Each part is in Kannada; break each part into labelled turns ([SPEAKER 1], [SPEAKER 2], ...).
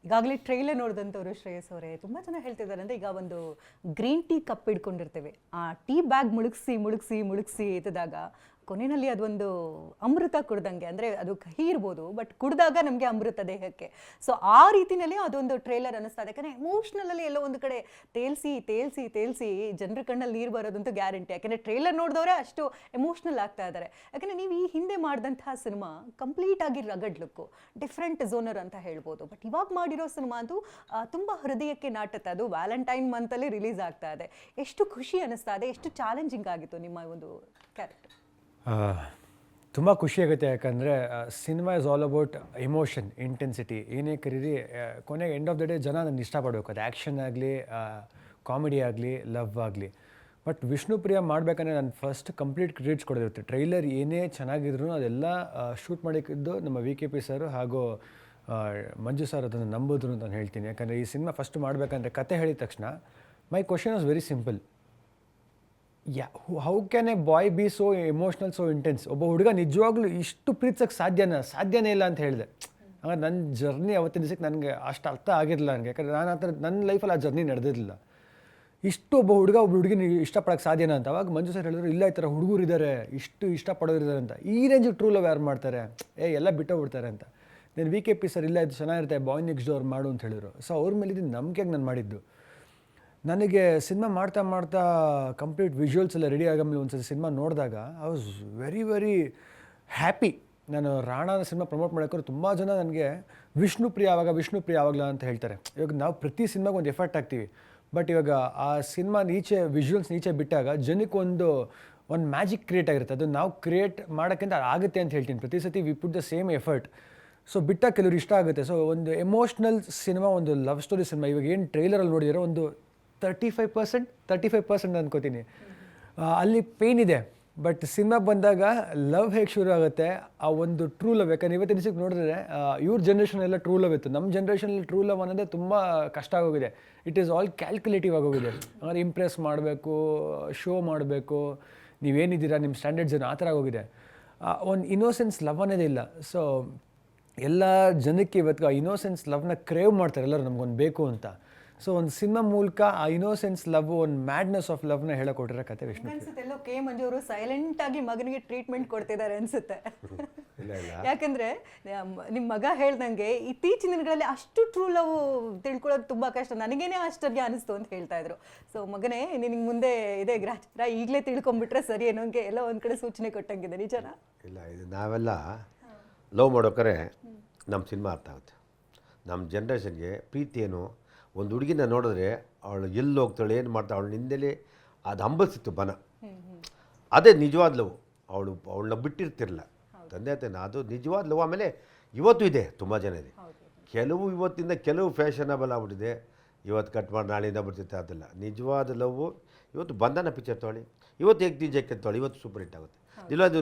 [SPEAKER 1] ಈಗಾಗಲೇ ಟ್ರೈಲರ್ ನೋಡಿದಂಥವ್ರು ಶ್ರೇಯಸ್ ಅವರೇ ತುಂಬ ಜನ ಹೇಳ್ತಿದ್ದಾರೆ ಅಂದರೆ ಈಗ ಒಂದು ಗ್ರೀನ್ ಟೀ ಕಪ್ ಹಿಡ್ಕೊಂಡಿರ್ತೇವೆ ಆ ಟೀ ಬ್ಯಾಗ್ ಮುಳುಗಿಸಿ ಮುಳುಗಿಸಿ ಮುಳುಗಿಸಿ ಎತ್ತಿದಾಗ ಕೊನೆಯಲ್ಲಿ ಅದೊಂದು ಅಮೃತ ಕುಡ್ದಂಗೆ ಅಂದರೆ ಅದು ಕಹಿ ಇರ್ಬೋದು ಬಟ್ ಕುಡ್ದಾಗ ನಮಗೆ ಅಮೃತ ದೇಹಕ್ಕೆ. ಸೊ ಆ ರೀತಿಯಲ್ಲಿ ಅದೊಂದು ಟ್ರೇಲರ್ ಅನ್ನಿಸ್ತಾ ಇದೆ. ಯಾಕಂದರೆ ಎಮೋಷ್ನಲಲ್ಲಿ ಎಲ್ಲೋ ಒಂದು ಕಡೆ ತೇಲ್ಸಿ ತೇಲ್ಸಿ ತೇಲ್ಸಿ ಜನರ ಕಣ್ಣಲ್ಲಿ ನೀರು ಬರೋದಂತೂ ಗ್ಯಾರಂಟಿ. ಯಾಕೆಂದರೆ ಟ್ರೇಲರ್ ನೋಡಿದವರೇ ಅಷ್ಟು ಎಮೋಷ್ನಲ್ ಆಗ್ತಾ ಇದ್ದಾರೆ. ಯಾಕಂದರೆ ನೀವು ಈ ಹಿಂದೆ ಮಾಡಿದಂತಹ ಸಿನಿಮಾ ಕಂಪ್ಲೀಟ್ ಆಗಿ ರಗಡ್ ಲುಕ್ಕು, ಡಿಫ್ರೆಂಟ್ ಝೋನರ್ ಅಂತ ಹೇಳ್ಬೋದು. ಬಟ್ ಇವಾಗ ಮಾಡಿರೋ ಸಿನಿಮಾ ಅದು ತುಂಬ ಹೃದಯಕ್ಕೆ ನಾಟುತ್ತೆ. ಅದು ವ್ಯಾಲೆಂಟೈನ್ ಮಂತಲ್ಲಿ ರಿಲೀಸ್ ಆಗ್ತಾ ಇದೆ. ಎಷ್ಟು ಖುಷಿ ಅನ್ನಿಸ್ತಾ ಇದೆ, ಎಷ್ಟು ಚಾಲೆಂಜಿಂಗ್ ಆಗಿತ್ತು ನಿಮ್ಮ ಒಂದು ಕ್ಯಾರೆಕ್ಟರ್?
[SPEAKER 2] ತುಂಬ ಖುಷಿಯಾಗುತ್ತೆ. ಯಾಕಂದರೆ cinema is all about emotion, intensity. ಏನೇ ಕರೀರಿ ಕೊನೆಗೆ ಎಂಡ್ ಆಫ್ ದ ಡೇ ಜನ ನನ್ನ ಇಷ್ಟಪಡಬೇಕು. ಅದು ಆ್ಯಕ್ಷನ್ ಆಗಲಿ, ಕಾಮಿಡಿ ಆಗಲಿ, ಲವ್ ಆಗಲಿ. ಬಟ್ ವಿಷ್ಣುಪ್ರಿಯ ಮಾಡಬೇಕಂದ್ರೆ ನಾನು ಫಸ್ಟ್ ಕಂಪ್ಲೀಟ್ ಕ್ರೆಡಿಟ್ಸ್ ಕೊಡೋದಿರುತ್ತೆ. ಟ್ರೈಲರ್ ಏನೇ ಚೆನ್ನಾಗಿದ್ರು ಅದೆಲ್ಲ ಶೂಟ್ ಮಾಡಿದ್ದು ನಮ್ಮ VKP ಸರ್ ಹಾಗೂ ಮಂಜು ಸರ್ ಅದನ್ನು ನಂಬಿದ್ರು ಅಂತ ನಾನು ಹೇಳ್ತೀನಿ. ಯಾಕಂದರೆ ಈ ಸಿನಿಮಾ ಫಸ್ಟ್ ಮಾಡಬೇಕಂದ್ರೆ ಕತೆ ಹೇಳಿದ ತಕ್ಷಣ my question was very simple. How can a boy be so emotional, so intense? ಒಬ್ಬ ಹುಡುಗ ನಿಜವಾಗ್ಲೂ ಇಷ್ಟು ಪ್ರೀತಿಸೋಕ್ಕೆ ಸಾಧ್ಯನೇ ಇಲ್ಲ ಅಂತ ಹೇಳಿದೆ. ಹಾಗಾಗಿ ನನ್ನ ಜರ್ನಿ ಅವತ್ತಿನ ದಿವಸಕ್ಕೆ ನನಗೆ ಅಷ್ಟು ಅರ್ಥ ಆಗಿರಲಿಲ್ಲ ನನಗೆ. ಯಾಕಂದರೆ ನಾನು ಆ ಥರ ನನ್ನ ಲೈಫಲ್ಲಿ ಆ ಜರ್ನಿ ನಡೆದಿರಲಿಲ್ಲ. ಇಷ್ಟು ಒಬ್ಬ ಹುಡುಗಿನ ಇಷ್ಟಪಡೋಕ್ಕೆ ಸಾಧ್ಯನಾ ಅಂತ. ಅವಾಗ ಮಂಜು ಸರ್ ಹೇಳಿದ್ರು, ಇಲ್ಲ ಈ ಥರ ಹುಡುಗರು ಇದ್ದಾರೆ, ಇಷ್ಟು ಇಷ್ಟಪಡೋರಿದ್ದಾರೆ ಅಂತ. ಈ ರೇಂಜಿಗೆ ಟ್ರೂ ಲವ್ ಯಾರು ಮಾಡ್ತಾರೆ, ಎಲ್ಲ ಬಿಟ್ಟೋಗ್ಬಿಡ್ತಾರೆ ಅಂತ. ನಾನು VKP ಸರ್ ಇಲ್ಲ ಇದು ಚೆನ್ನಾಗಿರುತ್ತೆ, ಬಾಯ್ ನೆಕ್ಸ್ಟ್ ಡೋರ್ ಮಾಡು ಅಂತ ಹೇಳಿದ್ರು. ಸೊ ಅವ್ರ ಮೇಲೆ ಇದು ನಂಬಿಕೆಗೆ ನಾನು ಮಾಡಿದ್ದು. ನನಗೆ ಸಿನಿಮಾ ಮಾಡ್ತಾ ಕಂಪ್ಲೀಟ್ ವಿಜುವಲ್ಸ್ ಎಲ್ಲ ರೆಡಿ ಆಗೋಮೇಲೆ ಒಂದು ಸತಿ ಸಿನಿಮಾ ನೋಡಿದಾಗ ಐ ವಾಸ್ ವೆರಿ ಹ್ಯಾಪಿ. ನಾನು ರಾಣಾ ಸಿನಿಮಾ ಪ್ರಮೋಟ್ ಮಾಡೋಕ್ಕೆ ತುಂಬ ಜನ ನನಗೆ ವಿಷ್ಣುಪ್ರಿಯ ಆವಾಗಲ ಅಂತ ಹೇಳ್ತಾರೆ. ಇವಾಗ ನಾವು ಪ್ರತಿ ಸಿನಿಮಾಗೆ ಒಂದು ಎಫರ್ಟ್ ಹಾಕ್ತೀವಿ. ಬಟ್ ಇವಾಗ ಆ ಸಿನಿಮಾ ವಿಜುವಲ್ಸ್ ನೀಚೆ ಬಿಟ್ಟಾಗ ಜನಕ್ಕೆ ಒಂದು ಮ್ಯಾಜಿಕ್ ಕ್ರಿಯೇಟ್ ಆಗಿರುತ್ತೆ. ಅದು ನಾವು ಕ್ರಿಯೇಟ್ ಮಾಡೋಕ್ಕಿಂತ ಆಗುತ್ತೆ ಅಂತ ಹೇಳ್ತೀನಿ. ಪ್ರತಿ ಸತಿ we put the same effort. So ಬಿಟ್ಟಾಗ ಕೆಲವ್ರು ಇಷ್ಟ ಆಗುತ್ತೆ. ಸೊ ಒಂದು ಎಮೋಷ್ನಲ್ ಸಿನಿಮಾ, ಒಂದು ಲವ್ ಸ್ಟೋರಿ ಸಿನಿಮಾ ಇವಾಗ ಏನು ಟ್ರೈಲರಲ್ಲಿ ನೋಡಿದಿರೋ ಒಂದು 35% ಅನ್ಕೋತೀನಿ ಅಲ್ಲಿ ಪೇನ್ ಇದೆ. ಬಟ್ ಸಿನಿಮಾ ಬಂದಾಗ ಲವ್ ಹೇಗೆ ಶುರು ಆಗುತ್ತೆ, ಆ ಒಂದು ಟ್ರೂ ಲವ್. ಯಾಕಂದ್ರೆ ಇವತ್ತಿನ ದಿವಸಕ್ಕೆ ನೋಡಿದ್ರೆ ಇವ್ರ ಜನ್ರೇಷನ್ ಎಲ್ಲ ಟ್ರೂ ಲವ್ ಇತ್ತು. ನಮ್ಮ ಜನ್ರೇಷನಲ್ಲಿ ಟ್ರೂ ಲವ್ ಅನ್ನೋದೇ ತುಂಬ ಕಷ್ಟ ಆಗೋಗಿದೆ. ಇಟ್ ಈಸ್ ಆಲ್ ಕ್ಯಾಲ್ಕುಲೇಟಿವ್ ಆಗೋಗಿದೆ. ಅಂದರೆ ಇಂಪ್ರೆಸ್ ಮಾಡಬೇಕು, ಶೋ ಮಾಡಬೇಕು, ನೀವೇನಿದ್ದೀರಾ, ನಿಮ್ಮ ಸ್ಟ್ಯಾಂಡರ್ಡ್ಸ್ ಏನು, ಆ ಥರ ಆಗೋಗಿದೆ. ಒಂದು ಇನ್ನೋಸೆನ್ಸ್ ಲವ್ ಅನ್ನೋದೇ ಇಲ್ಲ. ಸೊ ಎಲ್ಲ ಜನಕ್ಕೆ ಇವತ್ತು ಆ ಇನ್ನೋಸೆನ್ಸ್ ಲವ್ನ ಕ್ರೇವ್ ಮಾಡ್ತಾರೆ ಎಲ್ಲರೂ, ನಮ್ಗೊಂದು ಬೇಕು ಅಂತ. ಸೊ ಒಂದು ಸಿನಿಮಾ ಮೂಲಕ ಆ ಇನ್ನೋಸೆನ್ಸ್ ಲವ್, ಒಂದು ಮ್ಯಾಡ್ನೆಸ್ ಆಫ್ ಲವ್ನ ಹೇಳಕೊಟ್ಟಿರೋ ಕತೆ ವಿಷ್ಣು.
[SPEAKER 1] ಅನ್ಸುತ್ತೆ ಎಲ್ಲೋ ಕೆ ಮಂಜು ಅವರು ಸೈಲೆಂಟ್ ಆಗಿ ಮಗನಿಗೆ ಟ್ರೀಟ್ಮೆಂಟ್ ಕೊಡ್ತಿದ್ದಾರೆ ಅನ್ಸುತ್ತೆ. ಯಾಕಂದ್ರೆ ನಿಮ್ಮ ಮಗ ಹೇಳ್ದಂಗೆ ಇತ್ತೀಚಿನ ದಿನಗಳಲ್ಲಿ ಅಷ್ಟು ಟ್ರೂ ಲವ್ ತಿಳ್ಕೊಳ್ಳೋದು ತುಂಬಾ ಕಷ್ಟ, ನನಗೇನೆ ಅಷ್ಟಾಗಿ ಅನಿಸ್ತು ಅಂತ ಹೇಳ್ತಾ ಇದ್ರು. ಸೊ ಮಗನೇ ನಿನಗೆ ಮುಂದೆ ಇದೆ ಗ್ರಾಚಾರ, ಈಗಲೇ ತಿಳ್ಕೊಂಡ್ಬಿಟ್ರೆ ಸರಿ ಅನ್ನೋಂಗೆ ಎಲ್ಲ ಒಂದ್ ಕಡೆ ಸೂಚನೆ ಕೊಟ್ಟಂಗಿದೆ. ನಿಜನಾ?
[SPEAKER 3] ಇಲ್ಲ, ಇದು ನಾವೆಲ್ಲ ಲವ್ ಮಾಡೋಕ್ರೆ ನಮ್ಮ ಸಿನಿಮಾ ಅರ್ಥ ಆಗುತ್ತೆ. ನಮ್ಮ ಜನ್ರೇಷನ್ಗೆ ಪ್ರೀತಿ ಏನು, ಒಂದು ಹುಡುಗಿನ ನೋಡಿದ್ರೆ ಅವಳು ಎಲ್ಲಿ ಹೋಗ್ತಾಳೆ, ಏನು ಮಾಡ್ತಾಳೆ, ಅವಳು ನಿಂದಲೇ ಅದು ಹಂಬಲಿಸಿತ್ತು ಬನ. ಅದೇ ನಿಜವಾದ ಲವ್. ಅವಳನ್ನ ಬಿಟ್ಟಿರ್ತಿರಲ್ಲ ತಂದೆ ತಾನೆ, ಅದು ನಿಜವಾದ ಲವ್. ಆಮೇಲೆ ಇವತ್ತು ಇದೆ, ತುಂಬ ಜನ ಇದೆ. ಕೆಲವು ಇವತ್ತಿಂದ ಕೆಲವು ಫ್ಯಾಷನಬಲ್ ಆಗ್ಬಿಟ್ಟಿದೆ, ಇವತ್ತು ಕಟ್ ಮಾಡಿ ನಾಳೆಯಿಂದ ಬರ್ತಿತ್ತು. ಅದಲ್ಲ ನಿಜವಾದ ಲವ್. ಇವತ್ತು ಬಂಧನ ಪಿಕ್ಚರ್ ತೊಗೊಳ್ಳಿ, ಇವತ್ತು ಏಕ್ ಜಕ್ಕೆ ತೊಗೊಳ್ಳಿ, ಇವತ್ತು ಸೂಪರ್ ಹಿಟ್ ಆಗುತ್ತೆ. ನಿಲ್ವಾದ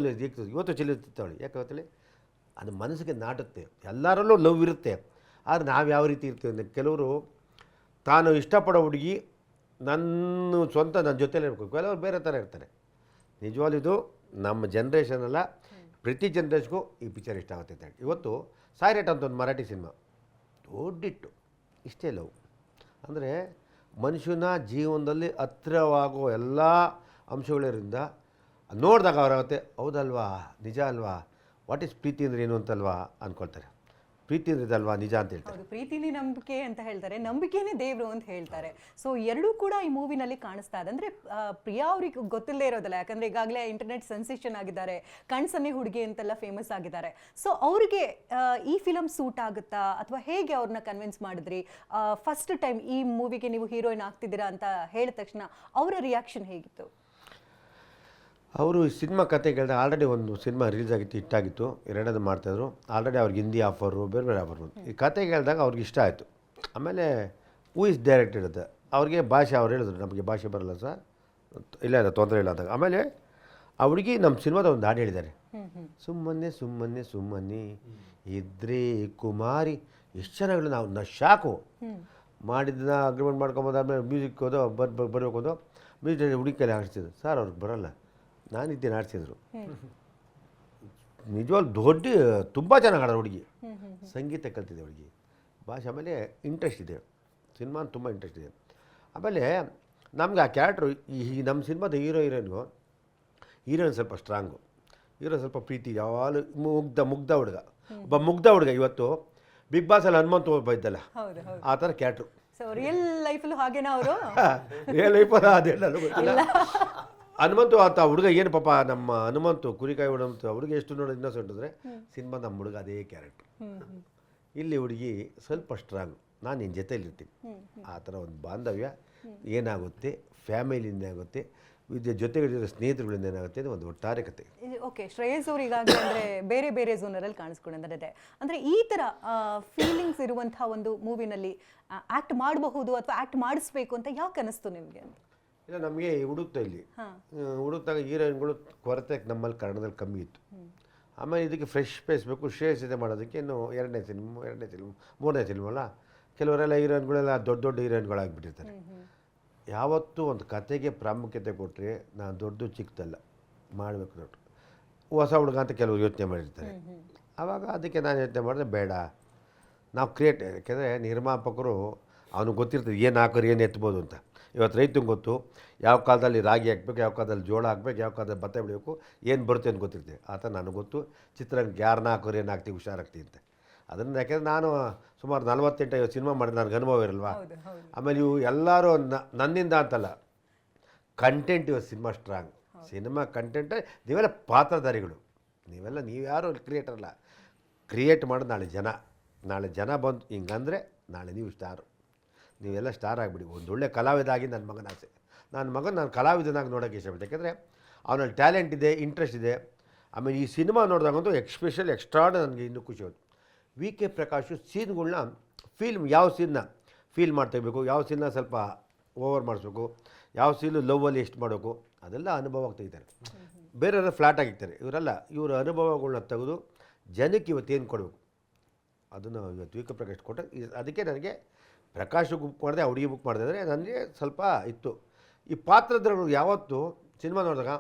[SPEAKER 3] ಇವತ್ತು ಚೆಲ್ಲಿರ್ತಾಳೆ. ಯಾಕೆ ಗೊತ್ತೇಳಿ, ಅದು ಮನಸ್ಸಿಗೆ ನಾಟುತ್ತೆ. ಎಲ್ಲರಲ್ಲೂ ಲವ್ ಇರುತ್ತೆ. ಆದರೆ ನಾವು ಯಾವ ರೀತಿ ಇರ್ತೀವಿ ಅಂದರೆ, ಕೆಲವರು ತಾನು ಇಷ್ಟಪಡೋ ಹುಡುಗಿ ನನ್ನ ಸ್ವಂತ ನನ್ನ ಜೊತೆಲೇ ಇರಬೇಕು, ಕೆಲವರು ಬೇರೆ ಥರ ಇರ್ತಾರೆ. ನಿಜವಾಗ್ಲೂ ಇದು ನಮ್ಮ ಜನ್ರೇಷನಲ್ಲ, ಪ್ರತಿ ಜನ್ರೇಷನ್ಗೂ ಈ ಪಿಕ್ಚರ್ ಇಷ್ಟ ಆಗುತ್ತೆ ಅಂತ ಹೇಳಿ. ಇವತ್ತು ಸಾಯ್ರೇಟ್ ಅಂತ ಒಂದು ಮರಾಠಿ ಸಿನಿಮಾ ದೊಡ್ಡಿಟ್ಟು ಇಷ್ಟೇ ಲವ್. ಅಂದರೆ ಮನುಷ್ಯನ ಜೀವನದಲ್ಲಿ ಹತ್ತಿರವಾಗೋ ಎಲ್ಲ ಅಂಶಗಳಿಂದ ನೋಡಿದಾಗ ಅವರಾಗುತ್ತೆ, ಹೌದಲ್ವಾ, ನಿಜ ಅಲ್ವಾ, ವಾಟ್ ಈಸ್ ಪ್ರೀತಿ ಅಂದರೆ ಏನು ಅಂತಲ್ವಾ ಅಂದ್ಕೊಳ್ತಾರೆ. ಪ್ರೀತಿ ಇದಲ್ವಾ ನಿಜ ಅಂತ ಹೇಳ್ತಾರೆ.
[SPEAKER 1] ಪ್ರೀತಿನೇ ನಂಬಿಕೆ ಅಂತ ಹೇಳ್ತಾರೆ, ನಂಬಿಕೆನೇ ದೇವರು ಅಂತ ಹೇಳ್ತಾರೆ. ಸೊ ಎರಡೂ ಕೂಡ ಈ ಮೂವಿನಲ್ಲಿ ಕಾಣಿಸ್ತಾ ಇದೆ. ಅಂದ್ರೆ ಪ್ರಿಯಾ ಅವ್ರಿಗೆ ಗೊತ್ತಿಲ್ಲದೆ ಇರೋದಲ್ಲ, ಯಾಕಂದ್ರೆ ಈಗಾಗಲೇ ಇಂಟರ್ನೆಟ್ ಸೆನ್ಸೇಷನ್ ಆಗಿದ್ದಾರೆ, ಕಣ್ಸನ್ನೆ ಹುಡುಗಿ ಅಂತೆಲ್ಲ ಫೇಮಸ್ ಆಗಿದ್ದಾರೆ. ಸೊ ಅವ್ರಿಗೆ ಈ ಫಿಲಮ್ ಸೂಟ್ ಆಗುತ್ತಾ, ಅಥವಾ ಹೇಗೆ ಅವ್ರನ್ನ ಕನ್ವಿನ್ಸ್ ಮಾಡಿದ್ರಿ? ಫಸ್ಟ್ ಟೈಮ್ ಈ ಮೂವಿಗೆ ನೀವು ಹೀರೋಯಿನ್ ಆಗ್ತಿದ್ದೀರಾ ಅಂತ ಹೇಳಿದ ತಕ್ಷಣ ಅವರ ರಿಯಾಕ್ಷನ್ ಹೇಗಿತ್ತು?
[SPEAKER 3] ಅವರು ಸಿನಿಮಾ ಕತೆ ಕೇಳಿದಾಗ ಆಲ್ರೆಡಿ ಒಂದು ಸಿನಿಮಾ ರಿಲೀಸ್ ಆಗಿತ್ತು, ಹಿಟ್ಟಾಗಿತ್ತು, ಎರಡನೇದು ಮಾಡ್ತಾಯಿದ್ರು. ಆಲ್ರೆಡಿ ಅವ್ರಿಗೆ ಹಿಂದಿ ಆಫರು, ಬೇರೆ ಆಫರ್ ಬಂತು. ಈ ಕತೆ ಕೇಳಿದಾಗ ಅವ್ರಿಗೆ ಇಷ್ಟ ಆಯಿತು. ಆಮೇಲೆ ಹೂ ಇಸ್ ಡೈರೆಕ್ಟೆಡ್ ಅಂತ ಅವ್ರಿಗೆ ಭಾಷೆ ಅವ್ರು ಹೇಳಿದ್ರು, ನಮಗೆ ಭಾಷೆ ಬರಲ್ಲ ಸರ್, ಇಲ್ಲ ತೊಂದರೆ ಇಲ್ಲ ಅಂದಾಗ. ಆಮೇಲೆ ಆ ಹುಡುಗಿ ನಮ್ಮ ಸಿನಿಮಾದ ಒಂದು ಹಾಡು ಹೇಳಿದ್ದಾರೆ, ಸುಮ್ಮನೆ ಇದ್ರಿ ಕುಮಾರಿ. ಎಷ್ಟು ಚೆನ್ನಾಗಿ ನಾವು ಶಾಕು ಮಾಡಿದ್ದನ್ನ ಅಗ್ರಿಮೆಂಟ್ ಮಾಡ್ಕೊಂಬೋದಾದ್ಮೇಲೆ ಮ್ಯೂಸಿಕ್ ಹೋದೋ ಬರಬೇಕು ಹೋದೋ ಮ್ಯೂಸಿಕ್ ಹುಡುಗಿಯಲ್ಲಿ ಆಡಿಸ್ತಿದ್ರು. ಸರ್ ಅವ್ರಿಗೆ ಬರೋಲ್ಲ, ನಾನಿದ್ದೇನೆ ಆಡಿಸಿದ್ರು. ನಿಜವಾಗ್ಲೂ ದೊಡ್ಡ ತುಂಬ ಚೆನ್ನಾಗಿ ಆಡೋರು ಹುಡುಗಿ. ಸಂಗೀತ ಕಲ್ತಿದೆ ಹುಡುಗಿ, ಭಾಷೆ ಆಮೇಲೆ ಇಂಟ್ರೆಸ್ಟ್ ಇದೆ, ಸಿನಿಮಾ ತುಂಬ ಇಂಟ್ರೆಸ್ಟ್ ಇದೆ. ಆಮೇಲೆ ನಮ್ಗೆ ಆ ಕ್ಯಾರೆಕ್ಟ್ರು ಈ ನಮ್ಮ ಸಿನಿಮಾದ ಹೀರೋಯಿನ್ಗೂ ಹೀರೋಯಿನ್ ಸ್ವಲ್ಪ ಸ್ಟ್ರಾಂಗು, ಹೀರೋ ಸ್ವಲ್ಪ ಪ್ರೀತಿ, ಯಾವಾಗಲೂ ಮುಗ್ಧ ಹುಡುಗ, ಒಬ್ಬ ಮುಗ್ಧ ಹುಡುಗ. ಇವತ್ತು ಬಿಗ್ ಬಾಸಲ್ಲಿ ಹನುಮಂತ ಒಬ್ಬ ಇದ್ದಲ್ಲ,
[SPEAKER 1] ಹೌದು ಹೌದು.
[SPEAKER 3] ಆ ಥರ ಕ್ಯಾರೆಕ್ಟ್ರು.
[SPEAKER 1] ಸೊ ರಿಯಲ್ ಲೈಫಲ್ಲೂ ಹಾಗೇನಾ ಅವರು?
[SPEAKER 3] ಏ ಲೈಫಲ್ಲ ಅದೆಲ್ಲ ಗೊತ್ತಿಲ್ಲ. ಹನುಮಂತು ಆತ ಹುಡುಗ ಏನು ಪಾಪ, ನಮ್ಮ ಹನುಮಂತು ಕುರಿಕಾಯಿ ಹುಡುಗ ಹುಡುಗ ಎಷ್ಟು ನೋಡೋದು ಇನ್ನೊಸೆಂಟ್ ಅಂದರೆ ಸಿನಿಮಾ ನಮ್ಮ ಹುಡುಗ ಅದೇ ಕ್ಯಾರೆಕ್ಟ್ರು. ಇಲ್ಲಿ ಹುಡುಗಿ ಸ್ವಲ್ಪ ಸ್ಟ್ರಾಂಗ್, ನಾನು ನಿನ್ನ ಜೊತೆಲಿರ್ತೀನಿ, ಆ ಥರ ಒಂದು ಬಾಂಧವ್ಯ ಏನಾಗುತ್ತೆ, ಫ್ಯಾಮಿಲಿಯಿಂದ ಆಗುತ್ತೆ, ಜೊತೆಗಳಿರೋ ಸ್ನೇಹಿತರುಗಳಿಂದ ಏನಾಗುತ್ತೆ, ಇದು ಒಂದು ಒಟ್ಟಾರೆ ಕತೆ.
[SPEAKER 1] ಓಕೆ, ಶ್ರೇಯಸ್ ಅವ್ರು ಈಗಾಗಲೇ ಅಂದರೆ ಬೇರೆ ಬೇರೆ ಝೋನರಲ್ಲಿ ಕಾಣಿಸ್ಕೊಂಡಿದ್ದಾರೆ. ಅಂದರೆ ಈ ಥರ ಫೀಲಿಂಗ್ಸ್ ಇರುವಂಥ ಒಂದು ಮೂವಿನಲ್ಲಿ ಆ್ಯಕ್ಟ್ ಮಾಡಬಹುದು ಅಥವಾ ಆ್ಯಕ್ಟ್ ಮಾಡಿಸ್ಬೇಕು ಅಂತ ಯಾಕೆ ಅನ್ನಿಸ್ತು ನಿಮಗೆ?
[SPEAKER 3] ಇಲ್ಲ, ನಮಗೆ ಹುಡುಕ್ತಾ ಇಲ್ಲಿ ಹುಡುಕ್ತಾಗ ಹೀರೋಯಿನ್ಗಳು ಕೊರತೆ ನಮ್ಮಲ್ಲಿ ಕನ್ನಡದಲ್ಲಿ ಕಮ್ಮಿ ಇತ್ತು. ಆಮೇಲೆ ಇದಕ್ಕೆ ಫ್ರೆಶ್ ಫೇಸ್ ಬೇಕು, ಶ್ರೇಯಸ್ ಇದೆ ಮಾಡೋದಕ್ಕೆ. ಇನ್ನು ಎರಡನೇ ಫಿಲ್ಮ್ ಮೂರನೇ ಫಿಲ್ಮ್ ಅಲ್ಲ, ಕೆಲವರೆಲ್ಲ ಹೀರೋಯಿನ್ಗಳೆಲ್ಲ ದೊಡ್ಡ ದೊಡ್ಡ ಹೀರೋಯಿನ್ಗಳಾಗಿಬಿಟ್ಟಿರ್ತಾರೆ. ಯಾವತ್ತೂ ಒಂದು ಕತೆಗೆ ಪ್ರಾಮುಖ್ಯತೆ ಕೊಟ್ಟರೆ ನಾನು ದೊಡ್ಡದು ಚಿಕ್ಕದಲ್ಲ ಮಾಡಬೇಕು, ದೊಡ್ಡ ಹೊಸ ಹುಡುಗ ಅಂತ ಕೆಲವರು ಯೋಚನೆ ಮಾಡಿರ್ತಾರೆ. ಆವಾಗ ಅದಕ್ಕೆ ನಾನು ಯೋಚನೆ ಮಾಡಿದ್ರೆ ಬೇಡ, ನಾವು ಕ್ರಿಯೇಟ್, ಯಾಕೆಂದರೆ ನಿರ್ಮಾಪಕರು ಅವನಿಗೆ ಗೊತ್ತಿರ್ತದೆ ಏನು ಹಾಕೋರು ಏನು ಎತ್ಬೋದು ಅಂತ. ಇವತ್ತು ರೈತಂಗೆ ಗೊತ್ತು ಯಾವ ಕಾಲದಲ್ಲಿ ರಾಗಿ ಹಾಕ್ಬೇಕು, ಯಾವ ಕಾಲದಲ್ಲಿ ಜೋಳ ಹಾಕ್ಬೇಕು, ಯಾವ ಕಾಲದಲ್ಲಿ ಭತ್ತ ಬೆಳಿಬೇಕು, ಏನು ಬರುತ್ತೆ ಅಂತ ಗೊತ್ತಿರ್ತದೆ. ಆ ಥರ ನನಗೆ ಗೊತ್ತು ಚಿತ್ರರಂಗಕ್ಕೆ ಯಾರನ್ನ ಹಾಕೋರು ಏನು ಹಾಕ್ತೀವಿ ಹುಷಾರಾಗ್ತೀವಿ ಅಂತ. ಅದನ್ನು ಯಾಕೆಂದರೆ ನಾನು ಸುಮಾರು 48 ಸಿನಿಮಾ ಮಾಡಿದೆ, ನನಗೆ ಅನುಭವ ಇರಲ್ವಾ. ಆಮೇಲೆ ಇವು ಎಲ್ಲರೂ ನನ್ನಿಂದ ಅಂತಲ್ಲ, ಕಂಟೆಂಟ್ ಇವತ್ತು ಸಿನಿಮಾ ಸ್ಟ್ರಾಂಗ್, ಸಿನಿಮಾ ಕಂಟೆಂಟ್. ನೀವೆಲ್ಲ ಪಾತ್ರಧಾರಿಗಳು, ನೀವ್ಯಾರು ಕ್ರಿಯೇಟರ್ ಅಲ್ಲ, ಕ್ರಿಯೇಟ್ ಮಾಡೋದು ನಾಳೆ ಜನ ಬಂದು ಹಿಂಗಂದರೆ ನಾಳೆ ನೀವು ಸ್ಟಾರು, ನೀವೆಲ್ಲ ಸ್ಟಾರ್ ಆಗಿಬಿಡಿ. ಒಂದು ಒಳ್ಳೆ ಕಲಾವಿದ ಆಗಿ ನನ್ನ ಮಗನ ಆಸೆ. ನಾನು ಕಲಾವಿದನಾಗಿ ನೋಡೋಕ್ಕೆ ಇಷ್ಟಪಡ್ತೀನಿ, ಯಾಕೆಂದರೆ ಅವನಲ್ಲಿ ಟ್ಯಾಲೆಂಟ್ ಇದೆ, ಇಂಟ್ರೆಸ್ಟ್ ಇದೆ. ಆಮೇಲೆ ಈ ಸಿನಿಮಾ ನೋಡಿದಾಗಂತೂ ಎಕ್ಸ್ಟ್ರಾಡ್ ನನಗೆ ಇನ್ನೂ ಖುಷಿ ಹೋಯ್ತು. ವಿ ಕೆ ಪ್ರಕಾಶ್ ಸೀನ್ಗಳನ್ನ ಯಾವ ಸೀನ್ನ ಫೀಲ್ ಮಾಡ್ತಿರ್ಬೇಕು, ಯಾವ ಸೀನ್ನ ಸ್ವಲ್ಪ ಓವರ್ ಮಾಡಿಸ್ಬೇಕು, ಯಾವ ಸೀನು ಲವ್ವಲ್ಲಿ ಎಷ್ಟು ಮಾಡಬೇಕು, ಅದೆಲ್ಲ ಅನುಭವ ತೆಗಿತಾರೆ. ಬೇರೆಯವರು ಫ್ಲಾಟ್ ಆಗಿರ್ತಾರೆ, ಇವರ ಅನುಭವಗಳನ್ನ ತೆಗೆದು ಜನಕ್ಕೆ ಇವತ್ತೇನು ಕೊಡಬೇಕು ಅದನ್ನು ಇವತ್ತು ವಿ ಕೆ ಪ್ರಕಾಶ್ ಕೊಟ್ಟೆ. ಅದಕ್ಕೆ ನನಗೆ ಪ್ರಕಾಶ್ ಬುಕ್ ಮಾಡಿದೆ, ಹುಡುಗಿ ಬುಕ್ ಮಾಡಿದೆ ಅಂದರೆ ನನಗೆ ಸ್ವಲ್ಪ ಇತ್ತು. ಈ ಪಾತ್ರಧಾರಿಗಳು ಯಾವತ್ತು ಸಿನಿಮಾ ನೋಡಿದಾಗ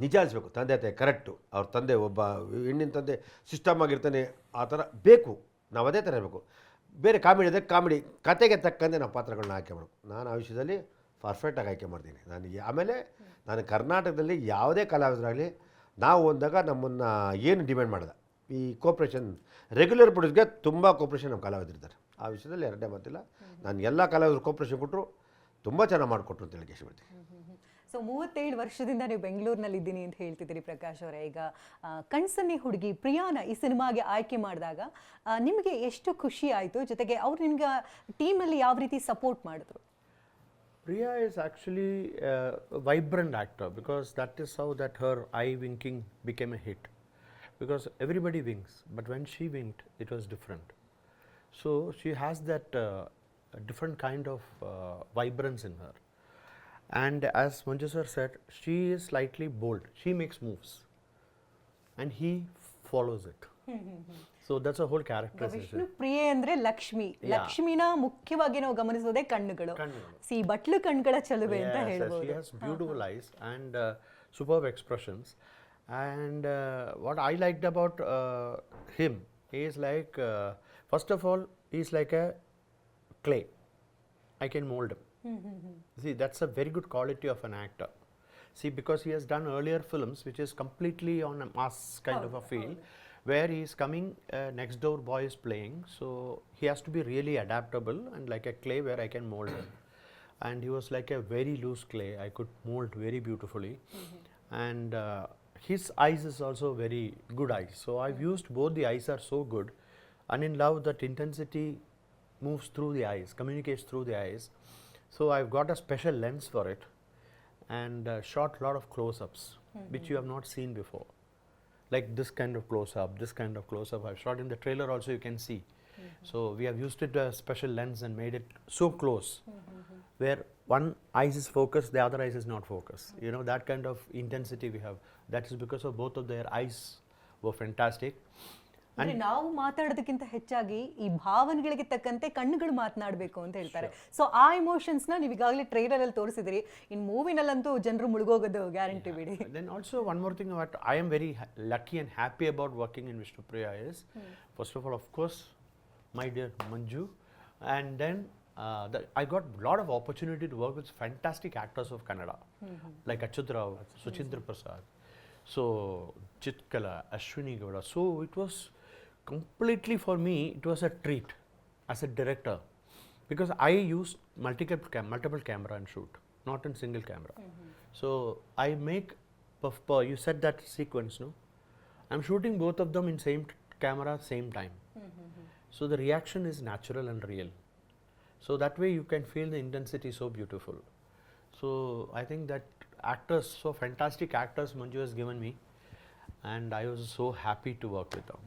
[SPEAKER 3] ನಿಜ ಅನಿಸ್ಬೇಕು, ತಂದೆ ತಾಯಿ ಕರೆಕ್ಟು, ಅವ್ರ ತಂದೆ ಒಬ್ಬ ಹೆಣ್ಣಿನ ತಂದೆ ಸಿಸ್ಟಮ್ ಆಗಿರ್ತಾನೆ, ಆ ಥರ ಬೇಕು, ನಾವು ಅದೇ ಥರ ಇರಬೇಕು. ಬೇರೆ ಕಾಮಿಡಿ ಇದೆ, ಕಾಮಿಡಿ ಕತೆಗೆ ತಕ್ಕಂತೆ ನಾವು ಪಾತ್ರಗಳನ್ನ ಆಯ್ಕೆ ಮಾಡಬೇಕು. ನಾನು ಆ ವಿಷಯದಲ್ಲಿ ಪರ್ಫೆಕ್ಟಾಗಿ ಆಯ್ಕೆ ಮಾಡ್ತೀನಿ. ಆಮೇಲೆ ನಾನು ಕರ್ನಾಟಕದಲ್ಲಿ ಯಾವುದೇ ಕಲಾವಿದರಾಗಲಿ ನಾವು ಒಂದಾಗ ನಮ್ಮನ್ನು ಏನು ಡಿಮ್ಯಾಂಡ್ ಮಾಡಿದ ಈ ಕೋಪ್ರೇಷನ್ ರೆಗ್ಯುಲರ್ ಪ್ರೊಡ್ಯೂಸ್ಗೆ ತುಂಬ ಕೋಪ್ರೇಷನ್ ನಮ್ಮ ಕಲಾವಿದರಿದ್ದಾರೆ. ಆ ವಿಷಯದಲ್ಲಿ ಎರಡನೇ ಮಾತಿಲ್ಲ. ನಾನು ಎಲ್ಲ ಕಲಾವಿದರು ಕೋಪ್ರೇಷನ್ ಕೊಟ್ಟರು, ತುಂಬ ಚೆನ್ನಾಗಿ ಮಾಡಿಕೊಟ್ರು ಅಂತ ಹೇಳಿ ಇಷ್ಟಪಡ್ತೀನಿ.
[SPEAKER 1] ಸೊ 37 ವರ್ಷದಿಂದ ನೀವು ಬೆಂಗಳೂರಿನಲ್ಲಿ ಇದ್ದೀನಿ ಅಂತ ಹೇಳ್ತಿದ್ದೀರಿ ಪ್ರಕಾಶ್ ಅವರೇ. ಈಗ ಕಣ್ಸನ್ನೆ ಹುಡುಗಿ ಪ್ರಿಯಾನ ಈ ಸಿನಿಮಾಗೆ ಆಯ್ಕೆ ಮಾಡಿದಾಗ ನಿಮಗೆ ಎಷ್ಟು ಖುಷಿ ಆಯಿತು, ಜೊತೆಗೆ ಅವ್ರು ನಿಮ್ಗೆ ಟೀಮಲ್ಲಿ ಯಾವ ರೀತಿ ಸಪೋರ್ಟ್ ಮಾಡಿದ್ರು?
[SPEAKER 4] Priya is actually a vibrant actor, because that is how that her eye winking became a hit. Because everybody winks, but when she winked, it was different. So she has that a different kind of vibrance in her. And as Manju sir said, she is slightly bold. She makes moves, and he follows it. So that's a whole characteristic.
[SPEAKER 1] Vishnu ಪ್ರಿಯೆ ಅಂದ್ರೆ ಲಕ್ಷ್ಮಿನ ಮುಖ್ಯವಾಗಿ ನಾವು ಗಮನಿಸೋದೇ ಕಣ್ಣುಗಳು. ಸಿ ಬಟ್ಲು ಕಣ್ಗಳ ಚಲುವೆ ಅಂತ ಹೇಳ್ಬೋದು.
[SPEAKER 4] She has beautiful eyes and superb expressions. And what I liked about him is like, first of all, he's like a clay. I can mold him. See, that's a very good quality of an actor. See, because he has done earlier films which is completely on a mass kind of a feel, where he is coming, next door boy is playing, so he has to be really adaptable and like a clay where I can mold him. And he was like a very loose clay, I could mold very beautifully. And his eyes is also very good eyes, so I've used both. The eyes are so good, and in love that intensity moves through the eyes, communicates through the eyes. So I've got a special lens for it, and shot a lot of close-ups which you have not seen before, like this kind of close-up, this kind of close-up I've shot in the trailer also, you can see. So we have used it a special lens and made it so close, where one eyes is focused, the other eyes is not focused. You know, that kind of intensity we have. That is because of both of their eyes were fantastic.
[SPEAKER 1] ಅಂದ್ರೆ ನಾವು ಮಾತಾಡೋದಕ್ಕಿಂತ ಹೆಚ್ಚಾಗಿ ಈ ಭಾವನೆಗಳಿಗೆ ತಕ್ಕಂತೆ ಕಣ್ಣುಗಳು ಮಾತನಾಡಬೇಕು ಅಂತ ಹೇಳ್ತಾರೆ. ಸೊ ಆ ಇಮೋಷನ್ಸ್ನ ನೀವು ಈಗಾಗಲೇ ಟ್ರೈಲರ್ ಅಲ್ಲಿ ತೋರಿಸಿದ್ರಿ, ಇನ್ನು ಮೂವಿನಲ್ಲಂತೂ ಜನರು ಮುಳುಗೋಗೋದು ಗ್ಯಾರಂಟಿ ಬಿಡಿ.
[SPEAKER 4] Then also one more thing what I am very lucky and happy about working in Vishnu Priya is, first of all, of course, my dear Manju, and then I got a lot of opportunity to work with fantastic actors of Kannada, like Achyut Rao, Suchindra Prasad, so Chitkala, Ashwini Gowda. So it was completely for me, it was a treat as a director, because I used multiple camera and shoot, not in single camera. So I make, you said that sequence, no? I'm shooting both of them in same camera, same time. So the reaction is natural and real. So that way you can feel the intensity so beautiful. So I think that actors, so fantastic actors Manju has given me, and I was so happy to work with them.